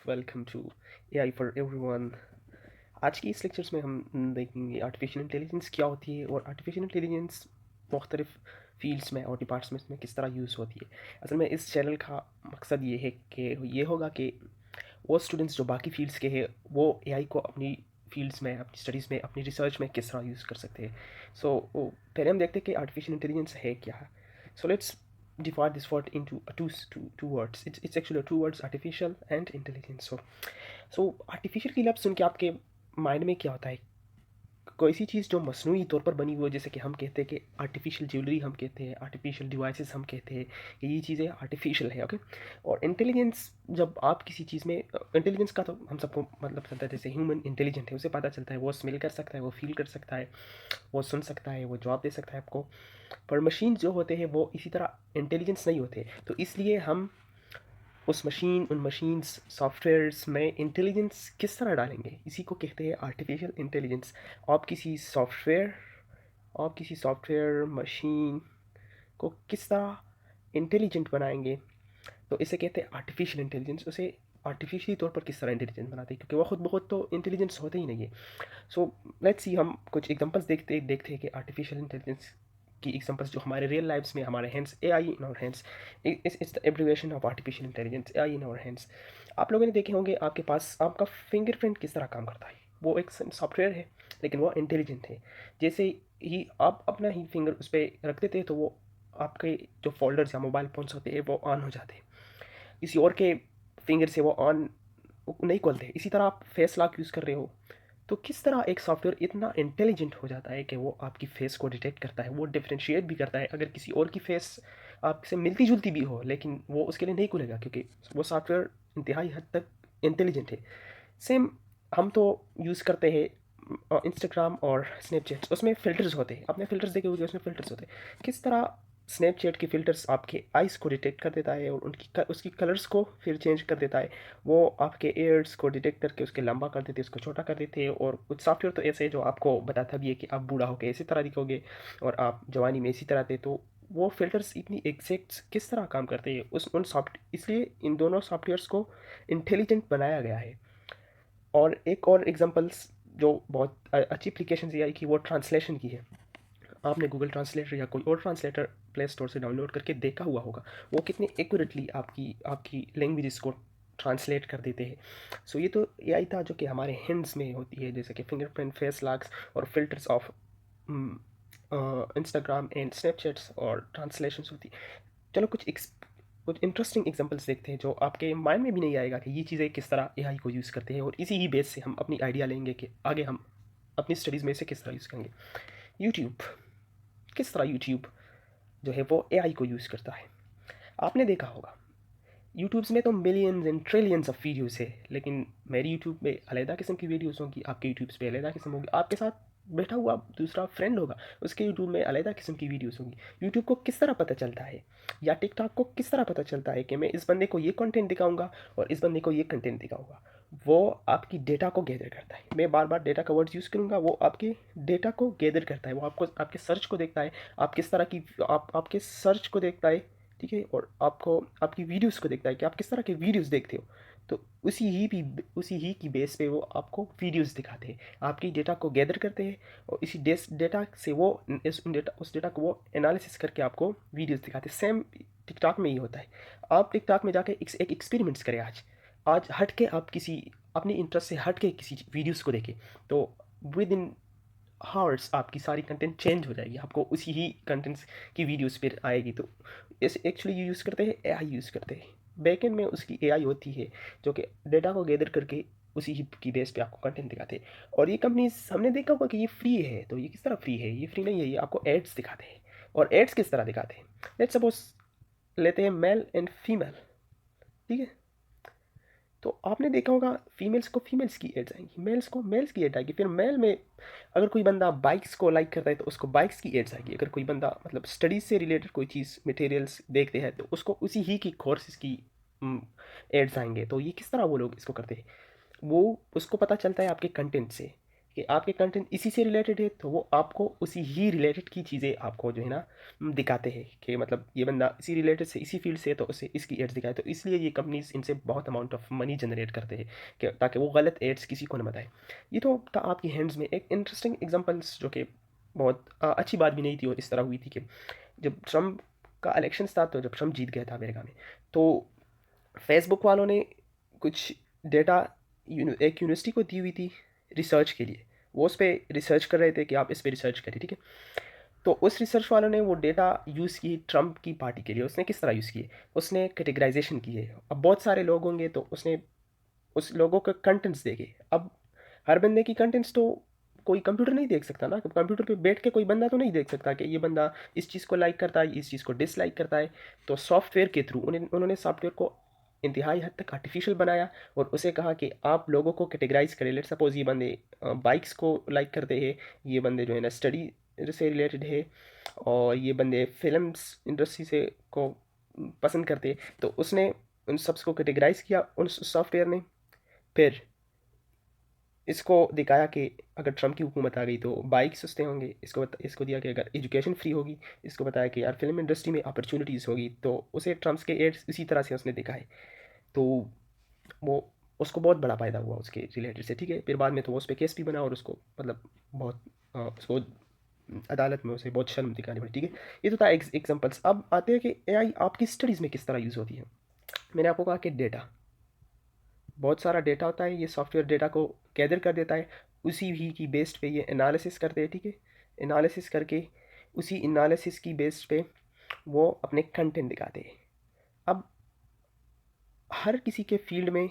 Welcome to AI for everyone. आज की इस लेक्चर्स में हम देखेंगे आर्टिफिशियल इंटेलिजेंस क्या होती है और आर्टिफिशियल इंटेलिजेंस मुख्तलिफ फील्ड्स में और डिपार्टमेंट्स में किस तरह यूज़ होती है। असल में इस चैनल का मकसद ये है कि ये होगा कि वो स्टूडेंट्स जो बाकी फील्ड्स के हैं वो एआई को अपनी फील्ड्स में, अपनी स्टडीज़ में, अपनी रिसर्च में किस तरह यूज़ कर सकते हैं। पहले हम देखते हैं कि आर्टिफिशियल इंटेलिजेंस है क्या। So let's divide this word into two words. It's actually two words, artificial and intelligence. So artificial की लफ्ज़ सुन के आपके माइंड में क्या होता है? कोई सी चीज़ जो मसनूई तौर पर बनी हुई हो, जैसे कि हम कहते हैं कि आर्टिफिशियल ज्वेलरी हम कहते हैं, आर्टिफिशियल डिवाइसेस हम कहते हैं कि ये चीज़ें आर्टिफिशियल है। ओके। और इंटेलिजेंस, जब आप किसी चीज़ में इंटेलिजेंस का तो हम सबको मतलब चलता है, जैसे ह्यूमन इंटेलिजेंट है उसे पता चलता है, वो स्मेल कर सकता है, वो फील कर सकता है, वो सुन सकता है, वो जवाब दे सकता है आपको। पर मशीन जो होते हैं वो इसी तरह इंटेलिजेंस नहीं होते, तो इसलिए हम उन मशीन्स सॉफ्टवेयर्स में इंटेलिजेंस किस तरह डालेंगे, इसी को कहते हैं आर्टिफिशियल इंटेलिजेंस। आप किसी सॉफ्टवेयर आप किसी सॉफ्टवेयर मशीन को किस तरह इंटेलिजेंट बनाएंगे, तो इसे कहते हैं आर्टिफिशियल इंटेलिजेंस। उसे आर्टिफिशियली तौर पर किस तरह इंटेलिजेंट बनाते हैं, क्योंकि वो खुद बहुत तो इंटेलिजेंस होते ही नहीं है। सो लेट्स सी, हम कुछ एग्जांपल्स देखते देखते हैं कि आर्टिफिशियल इंटेलिजेंस की एग्जांपल्स जो हमारे रियल लाइफ्स में हमारे hands, AI in our hands, it's the abbreviation of artificial intelligence, AI in our hands. आप लोगों ने देखे होंगे आपके पास आपका फिंगरप्रिंट किस तरह काम करता है। वो एक सॉफ्टवेयर है लेकिन वो इंटेलिजेंट है। जैसे ही आप अपना ही फिंगर उस पर रख देते हैं तो वो आपके जो फोल्डर्स या मोबाइल फोन्स होते हैं वो ऑन हो जाते हैं, किसी और के फिंगर से वो ऑन नहीं खोलते। इसी तरह आप फेस लॉक यूज़ कर रहे हो, तो किस तरह एक सॉफ्टवेयर इतना इंटेलिजेंट हो जाता है कि वो आपकी फेस को डिटेक्ट करता है, वो डिफ्रेंशिएट भी करता है। अगर किसी और की फेस आपसे मिलती जुलती भी हो लेकिन वो उसके लिए नहीं खुलेगा, क्योंकि वो सॉफ्टवेयर इंतहाई हद तक इंटेलिजेंट है। सेम हम तो यूज़ करते हैं इंस्टाग्राम और स्नैपचैट, उसमें फ़िल्टर्स होते हैं। आपने फ़िल्टर्स देखे होंगे, उसमें फ़िल्टर्स होते हैं। किस तरह स्नैपचैट के फ़िल्टर्स आपके आइज़ को डिटेक्ट कर देता है और उसकी कलर्स को फिर चेंज कर देता है। वो आपके एयर्स को डिटेक्ट करके उसके लंबा कर देते हैं, उसको छोटा कर देते हैं। और कुछ सॉफ्टवेयर तो ऐसे है जो आपको बताता भी है कि आप बूढ़ा होकर इसी तरह दिखोगे और आप जवानी में इसी तरह थे। तो वो फ़िल्टर्स इतनी एग्जैक्ट किस तरह काम करते हैं उस उन सॉफ्ट इसलिए इन दोनों सॉफ्टवेयर्स को इंटेलिजेंट बनाया गया है। और एक और एग्जांपल्स जो बहुत अच्छी एप्लीकेशन एआई की, वो ट्रांसलेशन की है। आपने गूगल ट्रांसलेटर या कोई और ट्रांसलेटर प्ले स्टोर से डाउनलोड करके देखा हुआ होगा, वो कितने एक्यूरेटली आपकी आपकी लैंग्वेजेस को ट्रांसलेट कर देते हैं। सो ये तो एआई था जो कि हमारे हैंड्स में होती है, जैसे कि फिंगरप्रिंट, फेस लॉक्स और filters of Instagram and Snapchats और ट्रांसलेशंस होती। चलो कुछ इंटरेस्टिंग एग्जांपल्स देखते हैं जो आपके माइंड में भी नहीं आएगा कि ये चीज़ें किस तरह एआई को यूज़ करते हैं, और इसी ही बेस से हम अपनी आइडिया लेंगे कि आगे हम अपनी स्टडीज़ में इसे किस तरह यूज़ करेंगे। यूट्यूब, किस तरह यूट्यूब जो है वो एआई को यूज़ करता है। आपने देखा होगा यूट्यूब्स में तो millions and trillions of videos है, लेकिन मेरी यूट्यूब में अलहदा किस्म की वीडियोस होंगी, आपके यूट्यूब्स पे अलहदा किस्म होगी, आपके साथ बैठा हुआ दूसरा फ्रेंड होगा उसके यूट्यूब में अलहदा किस्म की वीडियोस होंगी। यूट्यूब को किस तरह पता चलता है, या टिकटॉक को किस तरह पता चलता है कि मैं इस बंदे को ये कंटेंट दिखाऊंगा और इस बंदे को ये कंटेंट दिखाऊंगा। वो आपकी डेटा को गैदर करता है। मैं बार बार डेटा का वर्ड्स यूज़ करूँगा, वो आपके डेटा को गैदर करता है। वो आपको आपके सर्च को देखता है, आप किस तरह की आपके सर्च को देखता है, ठीक है, और आपको आपकी वीडियोस को देखता है कि आप किस तरह के वीडियोस देखते हो। तो उसी ही की बेस पे वो आपको वीडियोस दिखाते हैं, आपकी डेटा को गैदर करते हैं, और इसी डेटा से वो उस डेटा को वो एनालिसिस करके आपको वीडियोस दिखाते हैं। सेम टिकटॉक में ही होता है। आप टिकटॉक में जाके एक एक्सपेरिमेंट्स करें आज। आज हट के आप किसी अपने इंटरेस्ट से हट के किसी वीडियोस को देखें, तो विद इन हावर्स आपकी सारी कंटेंट चेंज हो जाएगी, आपको उसी ही कंटेंट्स की वीडियोस फिर आएगी। तो इसे एक्चुअली यूज़ करते हैं, एआई यूज़ करते हैं। बैकएंड में उसकी एआई होती है जो कि डेटा को गैदर करके उसी ही की बेस पे आपको कंटेंट दिखाते हैं। और ये कंपनीज, हमने देखा होगा कि ये फ्री है, तो ये किस तरह फ्री है? ये फ्री नहीं है, ये आपको एड्स दिखाते हैं। और एड्स किस तरह दिखाते हैं? लेट्स सपोज लेते हैं मेल एंड फीमेल, ठीक है। तो आपने देखा होगा फीमेल्स को फीमेल्स की एड्स आएंगी, मेल्स को मेल्स की एड आएगी। फिर मेल में अगर कोई बंदा बाइक्स को लाइक करता है तो उसको बाइक्स की एड्स आएगी। अगर कोई बंदा मतलब स्टडीज़ से रिलेटेड कोई चीज़ मटेरियल्स देखते हैं तो उसको उसी ही की कोर्सेज की एड्स आएंगे। तो ये किस तरह वो लोग इसको करते हैं? वो उसको पता चलता है आपके कंटेंट से कि आपके कंटेंट इसी से रिलेटेड है तो वो आपको उसी ही रिलेटेड की चीज़ें आपको जो है ना दिखाते हैं कि मतलब ये बंदा इसी रिलेटेड से इसी फील्ड से है तो उसे इसकी एड्स दिखाए, तो इसलिए ये कंपनीज इनसे बहुत अमाउंट ऑफ मनी जनरेट करते हैं कि ताकि वो गलत एड्स किसी को ना बताए। ये तो था आपकी हैंड्स में एक इंटरेस्टिंग एग्जांपल्स जो कि बहुत अच्छी बात भी नहीं थी, और इस तरह हुई थी कि जब ट्रम्प का इलेक्शन था, तो जब ट्रम्प जीत गया था अमेरिका में, तो फेसबुक वालों ने कुछ डेटा एक यूनिवर्सिटी को दी हुई थी रिसर्च के लिए। वो उस पर रिसर्च कर रहे थे कि आप इस पर रिसर्च करें, ठीक है। तो उस रिसर्च वालों ने वो डेटा यूज़ की ट्रम्प की पार्टी के लिए। उसने किस तरह यूज़ किए, उसने कैटेगराइजेशन की है। अब बहुत सारे लोग होंगे तो उसने उस लोगों के कंटेंट्स देखे। अब हर बंदे की कंटेंट्स तो कोई कंप्यूटर नहीं देख सकता ना, कंप्यूटर पे बैठ के कोई बंदा तो नहीं देख सकता कि ये बंदा इस चीज़ को लाइक करता है, इस चीज़ को डिसलाइक करता है। तो सॉफ्टवेयर के थ्रू उन्होंने सॉफ्टवेयर को इंतहाई हद तक आर्टिफिशियल बनाया और उसे कहा कि आप लोगों को कैटेगराइज करें। लेट सपोज ये बंदे बाइक्स को लाइक करते हैं, ये बंदे जो है ना स्टडी से रिलेटेड है, और ये बंदे फिल्म्स इंडस्ट्री से को पसंद करते हैं। तो उसने उन सबs को कैटेगराइज किया उन सॉफ्टवेयर ने। फिर इसको दिखाया कि अगर ट्रम्प की हुकूमत आ गई तो बाइक सस्ते होंगे। इसको दिया कि अगर एजुकेशन फ्री होगी। इसको बताया कि यार फिल्म इंडस्ट्री में अपॉर्चुनिटीज़ होगी। तो उसे ट्रम्प्स के एड्स इसी तरह से उसने दिखाए। तो वो उसको बहुत बड़ा फ़ायदा हुआ उसके रिलेटेड से, ठीक है। फिर बाद में तो वो उस पर केस भी बना और उसको मतलब बहुत उसको अदालत में उसे बहुत शर्म दिखानी पड़ी, ठीक है। ये तो था एग्जाम्पल्स। अब आते हैं कि एआई आपकी स्टडीज़ में किस तरह यूज़ होती है। मैंने आपको कहा कि डेटा, बहुत सारा डेटा होता है, ये सॉफ्टवेयर डेटा को गैदर कर देता है, उसी ही की बेस्ड पे ये एनालिसिस करते हैं, ठीक है। एनालिसिस करके उसी एनालिसिस की बेस्ड पे वो अपने कंटेंट दिखाते हैं। अब हर किसी के फील्ड में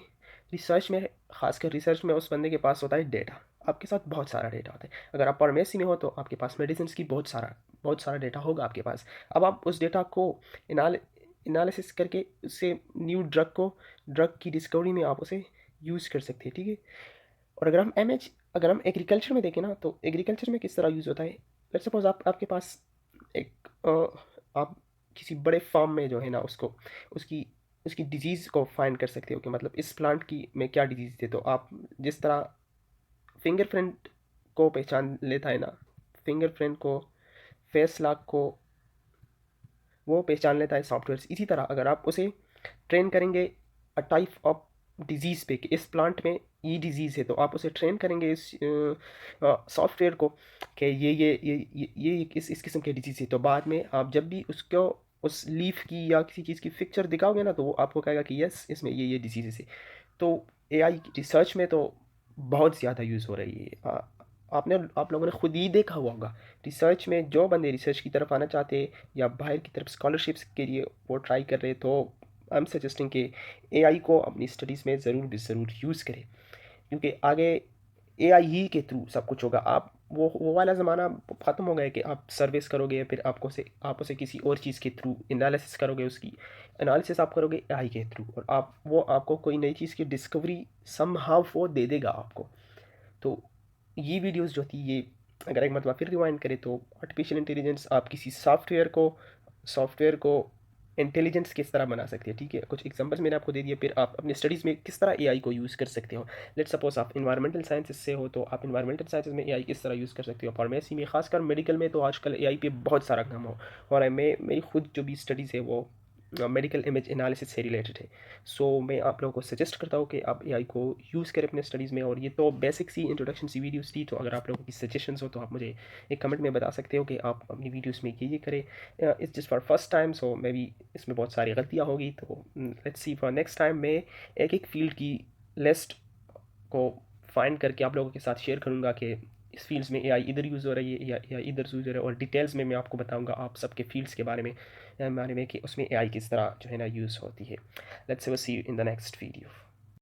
रिसर्च में, खासकर रिसर्च में, उस बंदे के पास होता है डेटा। आपके साथ बहुत सारा डेटा होता है। अगर आप फार्मेसी में हो तो आपके पास मेडिसिन की बहुत सारा डेटा होगा आपके पास। अब आप उस डेटा को एनालिसिस करके उससे न्यू ड्रग की डिस्कवरी में आप उसे यूज़ कर सकते हैं, ठीक है। और अगर हम एग्रीकल्चर में देखें ना, तो एग्रीकल्चर में किस तरह यूज़ होता है। लेट्स सपोज आपके पास एक आप किसी बड़े फार्म में जो है ना उसको उसकी उसकी डिजीज़ को फाइंड कर सकते हो कि मतलब इस प्लांट की में क्या डिजीज़ है। तो आप जिस तरह फिंगरप्रिंट को पहचान लेता है ना, फिंगरप्रिंट को, फेस लॉक को वो पहचान लेता है सॉफ्टवेयर। इसी तरह अगर आप उसे ट्रेन करेंगे अ टाइप ऑफ डिजीज़ पे कि इस प्लांट में ये डिजीज़ है, तो आप उसे ट्रेन करेंगे इस सॉफ्टवेयर को कि ये इस किस्म के डिजीज़ है। तो बाद में आप जब भी उसको उस लीफ की या किसी चीज़ की पिक्चर दिखाओगे ना, तो वो आपको कहेगा कि यस इसमें ये डिजीज़ है। तो एआई रिसर्च में तो बहुत ज़्यादा यूज़ हो रही है। आप लोगों ने खुद ही देखा हुआ होगा, रिसर्च में जो बंदे रिसर्च की तरफ आना चाहते हैं या बाहर की तरफ स्कॉलरशिप्स के लिए वो ट्राई कर रहे हैं, तो आई एम सजेस्टिंग कि एआई को अपनी स्टडीज़ में ज़रूर यूज़ करें, क्योंकि आगे एआई ही के थ्रू सब कुछ होगा। आप वो वाला ज़माना ख़त्म हो गया कि आप सर्विस करोगे फिर आप उसे किसी और चीज़ के थ्रू एनालिसिस करोगे, उसकी एनालिसिस आप करोगे एआई के थ्रू, और वो आपको कोई नई चीज़ की डिस्कवरी समहाउ वो दे देगा आपको। तो ये वीडियोस जो थी ये, अगर एक मतलब फिर रिवाइंड करें, तो आर्टिफिशियल इंटेलिजेंस आप किसी सॉफ्टवेयर को इंटेलिजेंस किस तरह बना सकती है, ठीक है। कुछ एग्जांपल्स मैंने आपको दे दिए। फिर आप अपनी स्टडीज़ में किस तरह एआई को यूज़ कर सकते हो। लेट्स सपोज आप इन्वायरमेंटल साइंसेस से हो, तो आप इन्वायरमेंटल साइंसेस में एआई किस तरह यूज़ कर सकते हो। फार्मेसी में, खासकर मेडिकल में तो आजकल एआई पे बहुत सारा काम हो, और मेरी खुद जो भी स्टडीज़ है वो मेडिकल इमेज एनालिसिस से रिलेटेड है। सो मैं आप लोगों को सजेस्ट करता हूँ कि आप एआई को यूज़ करें अपने स्टडीज़ में। और ये तो बेसिक सी इंट्रोडक्शन सी वीडियोस थी, तो अगर आप लोगों की सजेशंस हो तो आप मुझे एक कमेंट में बता सकते हो कि आप अपनी वीडियोस में ये करें। It's just for first time, so may be इसमें बहुत सारी गलतियाँ होगी। तो let's see for next time मैं एक फील्ड की लिस्ट को फाइंड करके आप लोगों के साथ शेयर करूँगा कि इस फील्ड्स में एआई इधर यूज़ हो रही है या इधर यूज़ हो रहा है, और डिटेल्स में मैं आपको बताऊँगा आप सबके फील्ड्स के बारे में कि उसमें एआई किस तरह जो है ना यूज़ होती है। Let's see you in the next video.